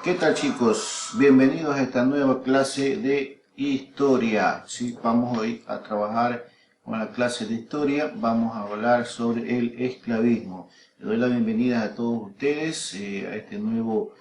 ¿Qué tal, chicos? Bienvenidos a esta nueva clase de historia. ¿Sí? Vamos hoy a trabajar con la clase de historia. Vamos a hablar sobre el esclavismo. Les doy la bienvenida a todos ustedes a este nuevo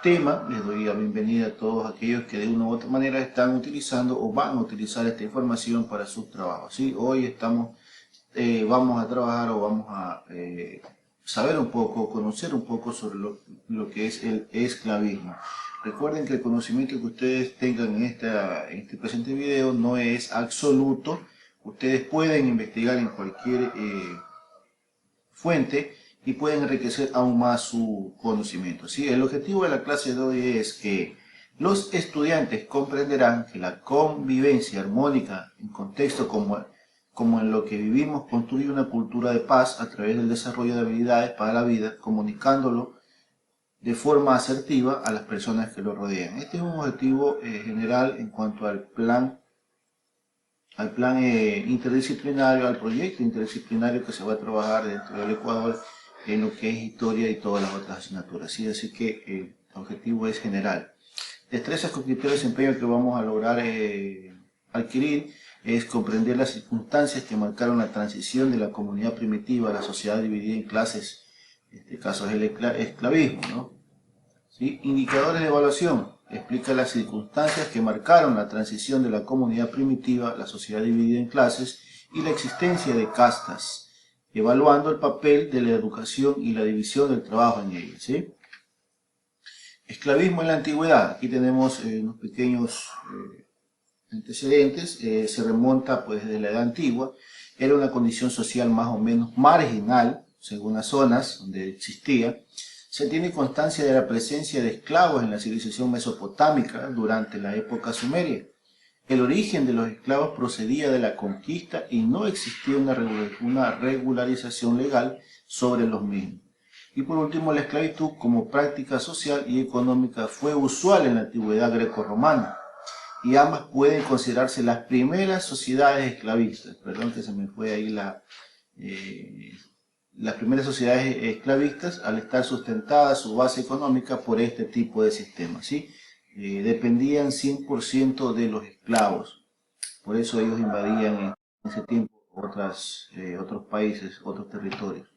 tema. Les doy la bienvenida a todos aquellos que de una u otra manera están utilizando o van a utilizar esta información para sus trabajos. ¿Sí? Hoy vamos a trabajar o vamos a saber un poco, conocer un poco sobre lo que es el esclavismo. Recuerden que el conocimiento que ustedes tengan en este presente video no es absoluto. Ustedes pueden investigar en cualquier fuente y pueden enriquecer aún más su conocimiento. ¿Sí? El objetivo de la clase de hoy es que los estudiantes comprenderán que la convivencia armónica en contextos como en lo que vivimos construye una cultura de paz a través del desarrollo de habilidades para la vida, comunicándolo de forma asertiva a las personas que lo rodean. Este es un objetivo general en cuanto al plan interdisciplinario, al proyecto interdisciplinario que se va a trabajar dentro del Ecuador en lo que es historia y todas las otras asignaturas. ¿Sí? Así que el objetivo es general. Destrezas con criterio de desempeño que vamos a lograr adquirir es comprender las circunstancias que marcaron la transición de la comunidad primitiva a la sociedad dividida en clases. En este caso es el esclavismo, ¿no? ¿Sí? Indicadores de evaluación. Explica las circunstancias que marcaron la transición de la comunidad primitiva a la sociedad dividida en clases y la existencia de castas, evaluando el papel de la educación y la división del trabajo en ella. ¿Sí? Esclavismo en la antigüedad. Aquí tenemos unos pequeños antecedentes. Se remonta pues desde la edad antigua. Era una condición social más o menos marginal, según las zonas donde existía. Se tiene constancia de la presencia de esclavos en la civilización mesopotámica durante la época sumeria. El origen de los esclavos procedía de la conquista y no existía una regularización legal sobre los mismos. Y por último, la esclavitud como práctica social y económica fue usual en la antigüedad grecorromana, y ambas pueden considerarse las primeras sociedades esclavistas. Perdón que se me fue ahí las primeras sociedades esclavistas, al estar sustentada su base económica por este tipo de sistemas, ¿sí? Dependían 100% de los esclavos. Por eso ellos invadían en ese tiempo otros países, otros territorios.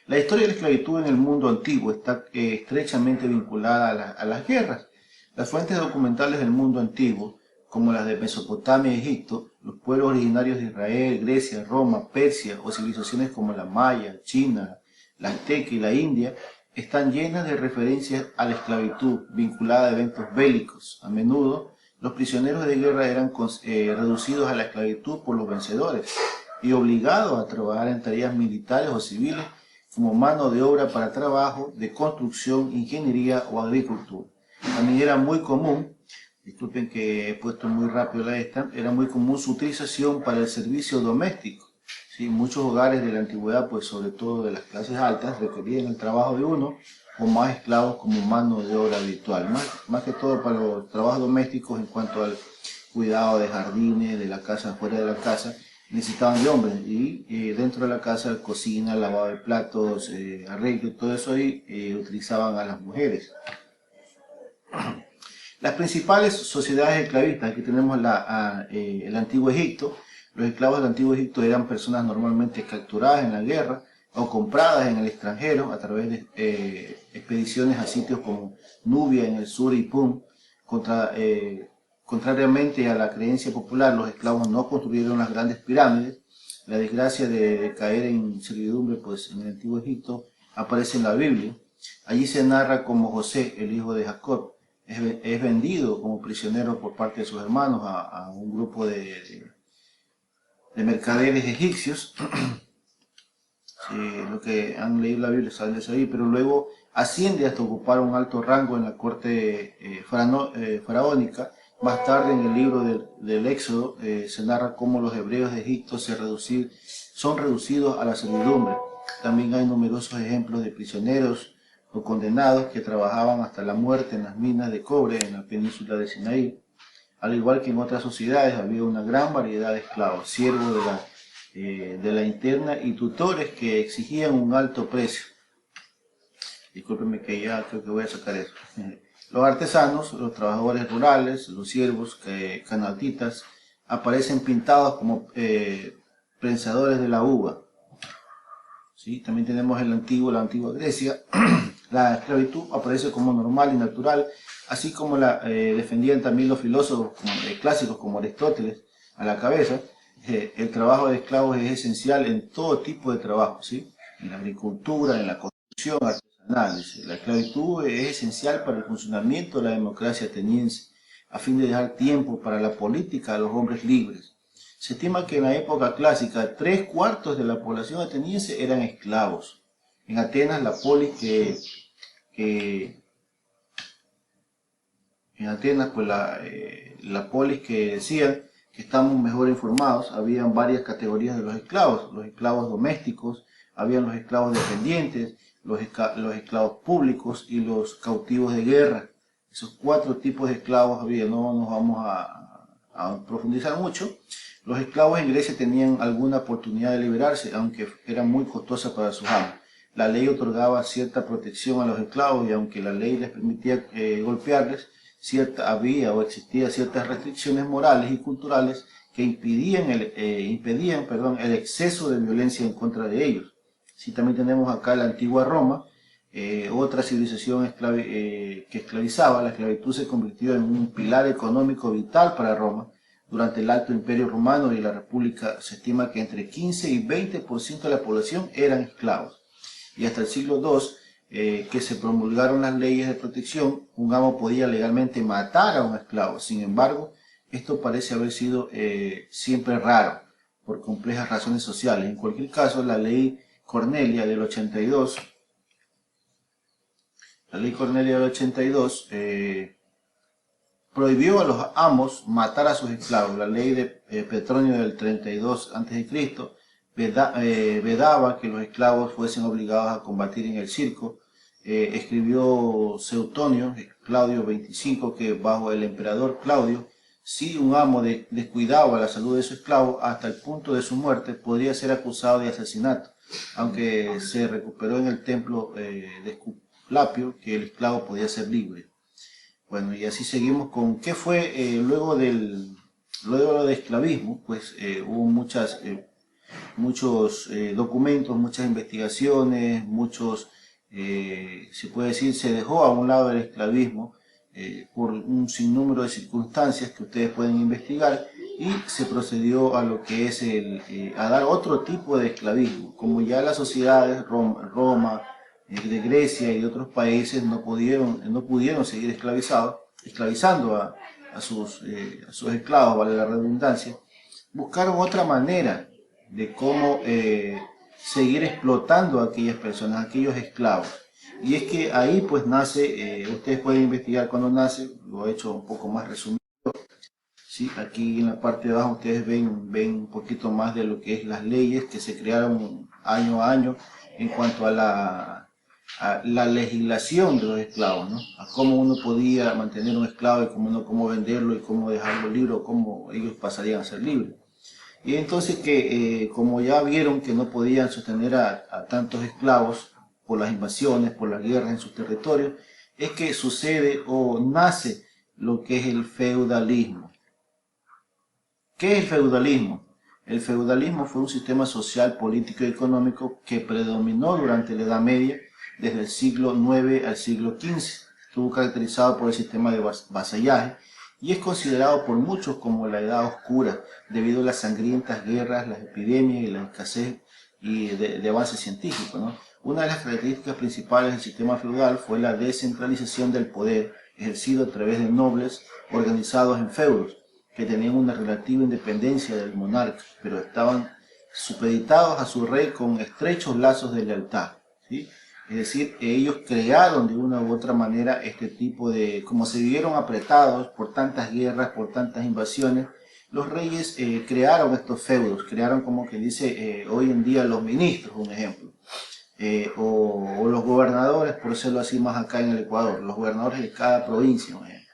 La historia de la esclavitud en el mundo antiguo está estrechamente vinculada a las guerras. Las fuentes documentales del mundo antiguo, como las de Mesopotamia y Egipto, los pueblos originarios de Israel, Grecia, Roma, Persia o civilizaciones como la Maya, China, la Azteca y la India, están llenas de referencias a la esclavitud vinculada a eventos bélicos. A menudo, los prisioneros de guerra eran reducidos a la esclavitud por los vencedores y obligados a trabajar en tareas militares o civiles como mano de obra para trabajo de construcción, ingeniería o agricultura. También era muy común, disculpen que he puesto muy rápido era muy común su utilización para el servicio doméstico. ¿Sí? Muchos hogares de la antigüedad, pues sobre todo de las clases altas, requerían el trabajo de uno o más esclavos como mano de obra habitual. Más que todo para los trabajos domésticos en cuanto al cuidado de jardines, de la casa, fuera de la casa, necesitaban de hombres, y dentro de la casa, cocina, lavado de platos, arreglo, todo eso ahí utilizaban a las mujeres. Las principales sociedades esclavistas, aquí tenemos el Antiguo Egipto. Los esclavos del Antiguo Egipto eran personas normalmente capturadas en la guerra o compradas en el extranjero a través de expediciones a sitios como Nubia en el sur y Pum. Contrariamente a la creencia popular, los esclavos no construyeron las grandes pirámides. La desgracia de caer en servidumbre pues, en el Antiguo Egipto aparece en la Biblia. Allí se narra cómo José, el hijo de Jacob, es vendido como prisionero por parte de sus hermanos a un grupo de mercaderes egipcios. Lo que han leído la Biblia saben de eso ahí, pero luego asciende hasta ocupar un alto rango en la corte faraónica. Más tarde, en el libro del Éxodo, se narra cómo los hebreos de Egipto son reducidos a la servidumbre. También hay numerosos ejemplos de prisioneros o condenados que trabajaban hasta la muerte en las minas de cobre en la península de Sinaí. Al igual que en otras sociedades, había una gran variedad de esclavos, siervos de la interna y tutores que exigían un alto precio. Discúlpenme que ya creo que voy a sacar eso. Los artesanos, los trabajadores rurales, los siervos, canatitas, aparecen pintados como prensadores de la uva. ¿Sí? También tenemos la antigua Grecia. La esclavitud aparece como normal y natural, así como la defendían también los filósofos clásicos como Aristóteles a la cabeza. El trabajo de esclavos es esencial en todo tipo de trabajo, ¿sí? En la agricultura, en la construcción artesanal. ¿Sí? La esclavitud es esencial para el funcionamiento de la democracia ateniense, a fin de dejar tiempo para la política a los hombres libres. Se estima que en la época clásica 3/4 de la población ateniense eran esclavos. En Atenas, la polis la polis que decían que estamos mejor informados, habían varias categorías de los esclavos domésticos, habían los esclavos dependientes, los esclavos públicos y los cautivos de guerra. Esos 4 tipos de esclavos había, no nos vamos a profundizar mucho. Los esclavos en Grecia tenían alguna oportunidad de liberarse, aunque era muy costosa para sus amos. La ley otorgaba cierta protección a los esclavos y aunque la ley les permitía golpearles, existían ciertas restricciones morales y culturales que impedían el exceso de violencia en contra de ellos. Sí, también tenemos acá la antigua Roma, otra civilización que esclavizaba. La esclavitud se convirtió en un pilar económico vital para Roma. Durante el Alto Imperio Romano y la República se estima que entre 15 y 20% de la población eran esclavos. Y hasta el siglo II, que se promulgaron las leyes de protección, un amo podía legalmente matar a un esclavo. Sin embargo, esto parece haber sido siempre raro, por complejas razones sociales. En cualquier caso, la ley Cornelia del 82, prohibió a los amos matar a sus esclavos. La ley de Petronio del 32 a.C. Vedaba que los esclavos fuesen obligados a combatir en el circo. Escribió Suetonio, Claudio 25, que bajo el emperador Claudio, si un amo descuidaba la salud de su esclavo hasta el punto de su muerte, podría ser acusado de asesinato, aunque se recuperó en el templo de Esculapio que el esclavo podía ser libre. Bueno, y así seguimos con qué fue luego del esclavismo. Pues hubo muchos documentos, muchas investigaciones, se puede decir, se dejó a un lado el esclavismo por un sinnúmero de circunstancias que ustedes pueden investigar, y se procedió a lo que es a dar otro tipo de esclavismo. Como ya las sociedades, Roma, de Grecia y de otros países no pudieron seguir esclavizando a sus esclavos, vale la redundancia, buscaron otra manera de cómo seguir explotando a aquellas personas, a aquellos esclavos. Y es que ahí pues nace, ustedes pueden investigar cuando nace, lo he hecho un poco más resumido. ¿Sí? Aquí en la parte de abajo ustedes ven un poquito más de lo que es las leyes que se crearon año a año en cuanto a la legislación de los esclavos, ¿no? A cómo uno podía mantener un esclavo y cómo venderlo y cómo dejarlo libre, o cómo ellos pasarían a ser libres. Y entonces como ya vieron que no podían sostener a tantos esclavos por las invasiones, por las guerras en sus territorios, es que sucede o nace lo que es el feudalismo. ¿Qué es el feudalismo? El feudalismo fue un sistema social, político y económico que predominó durante la Edad Media, desde el siglo IX al siglo XV. Estuvo caracterizado por el sistema de vasallaje y es considerado por muchos como la Edad Oscura, debido a las sangrientas guerras, las epidemias y la escasez de avance científico, ¿no? Una de las características principales del sistema feudal fue la descentralización del poder, ejercido a través de nobles organizados en feudos, que tenían una relativa independencia del monarca, pero estaban supeditados a su rey con estrechos lazos de lealtad, ¿sí? Es decir, ellos crearon de una u otra manera este tipo de, como se vieron apretados por tantas guerras, por tantas invasiones, los reyes crearon estos feudos, crearon, como que dice hoy en día, los ministros, un ejemplo, o los gobernadores, por decirlo así más acá en el Ecuador, los gobernadores de cada provincia, un ejemplo.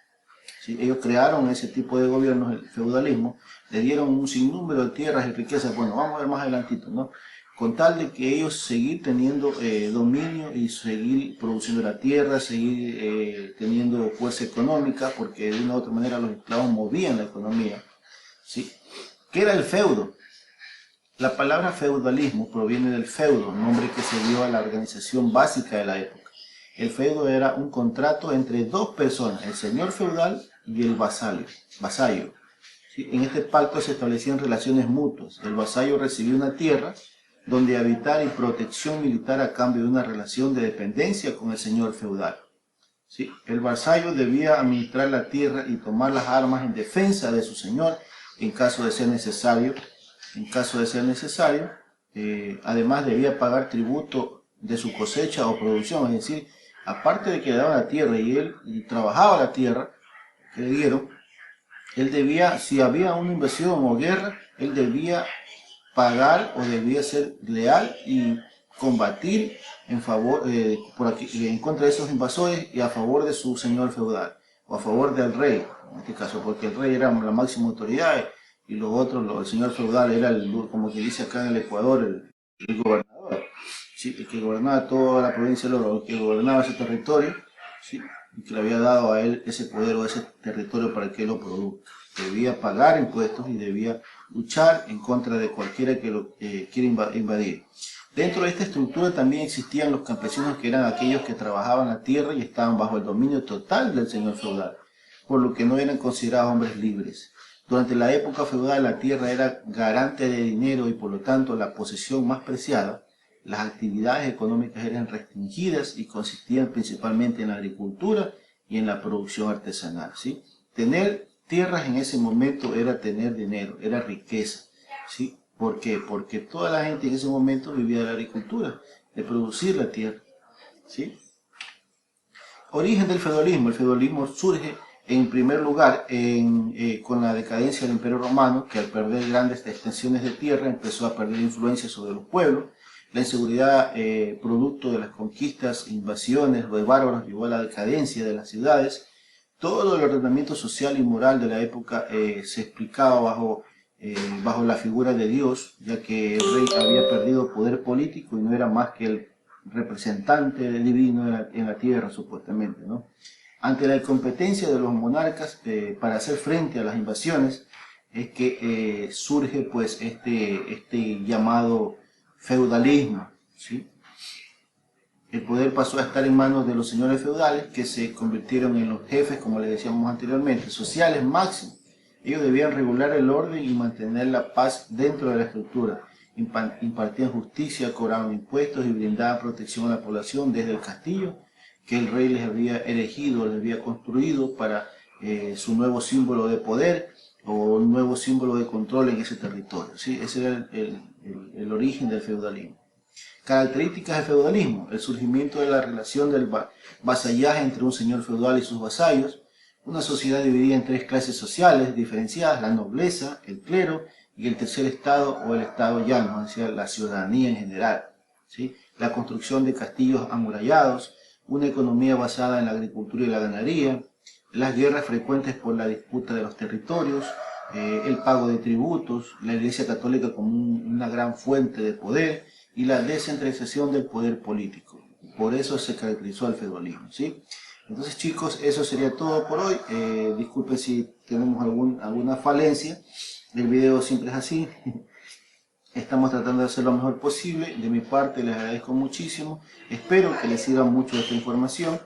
¿Sí? Ellos crearon ese tipo de gobiernos, el feudalismo, le dieron un sinnúmero de tierras y riquezas. Bueno, vamos a ver más adelantito, ¿no? con tal de que ellos seguir teniendo dominio y seguir produciendo la tierra, seguir teniendo fuerza económica, porque de una u otra manera los esclavos movían la economía, ¿sí? ¿Qué era el feudo? La palabra feudalismo proviene del feudo, nombre que se dio a la organización básica de la época. El feudo era un contrato entre dos personas, el señor feudal y el vasallo. ¿Sí? En este pacto se establecían relaciones mutuas. El vasallo recibía una tierra donde habitar y protección militar a cambio de una relación de dependencia con el señor feudal. ¿Sí? El vasallo debía administrar la tierra y tomar las armas en defensa de su señor en caso de ser necesario. Además debía pagar tributo de su cosecha o producción, es decir, aparte de que le daban la tierra y él trabajaba la tierra que le dieron, él debía, si había una invasión o guerra, él debía pagar o debía ser leal y combatir en favor, en contra de esos invasores y a favor de su señor feudal o a favor del rey, en este caso, porque el rey era la máxima autoridad y los otros, el señor feudal era, como que dice acá en el Ecuador, el gobernador, ¿sí? El que gobernaba toda la provincia, el que gobernaba ese territorio, ¿sí? Y que le había dado a él ese poder o ese territorio para que él lo produzca. Debía pagar impuestos y debía luchar en contra de cualquiera que lo quiera invadir. Dentro de esta estructura también existían los campesinos, que eran aquellos que trabajaban la tierra y estaban bajo el dominio total del señor feudal, por lo que no eran considerados hombres libres. Durante la época feudal la tierra era garante de dinero y por lo tanto la posesión más preciada. Las actividades económicas eran restringidas y consistían principalmente en la agricultura y en la producción artesanal, ¿sí? Tener tierras en ese momento era tener dinero, era riqueza, ¿sí? ¿Por qué? Porque toda la gente en ese momento vivía de la agricultura, de producir la tierra, ¿sí? Origen del feudalismo. El feudalismo surge en primer lugar con la decadencia del Imperio Romano, que al perder grandes extensiones de tierra empezó a perder influencia sobre los pueblos. La inseguridad producto de las conquistas, invasiones de bárbaros llevó a la decadencia de las ciudades. Todo el ordenamiento social y moral de la época se explicaba bajo la figura de Dios, ya que el rey había perdido poder político y no era más que el representante divino en la tierra, supuestamente, ¿no? Ante la incompetencia de los monarcas para hacer frente a las invasiones, es que surge pues este llamado feudalismo, ¿sí? El poder pasó a estar en manos de los señores feudales, que se convirtieron en los jefes, como les decíamos anteriormente, sociales máximos. Ellos debían regular el orden y mantener la paz dentro de la estructura. Impartían justicia, cobraban impuestos y brindaban protección a la población desde el castillo que el rey les había erigido, les había construido para su nuevo símbolo de poder o un nuevo símbolo de control en ese territorio, ¿sí? Ese era el origen del feudalismo. Características del feudalismo: el surgimiento de la relación del vasallaje entre un señor feudal y sus vasallos, una sociedad dividida en tres clases sociales diferenciadas: la nobleza, el clero y el tercer estado o el estado llano, es decir, la ciudadanía en general, ¿sí? La construcción de castillos amurallados, una economía basada en la agricultura y la ganadería, las guerras frecuentes por la disputa de los territorios, el pago de tributos, la Iglesia Católica como una gran fuente de poder y la descentralización del poder político. Por eso se caracterizó al feudalismo, ¿sí? Entonces, chicos, eso sería todo por hoy. Disculpen si tenemos alguna falencia. El video siempre es así. Estamos tratando de hacer lo mejor posible. De mi parte les agradezco muchísimo. Espero que les sirva mucho esta información,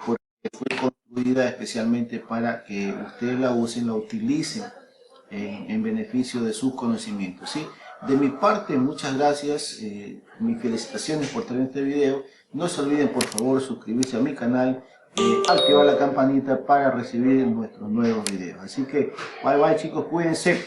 porque fue construida especialmente para que ustedes la usen, la utilicen en beneficio de sus conocimientos, ¿sí? De mi parte, muchas gracias. Mis felicitaciones por tener este video. No se olviden, por favor, suscribirse a mi canal, activar la campanita para recibir nuestros nuevos videos. Así que, bye bye, chicos, cuídense.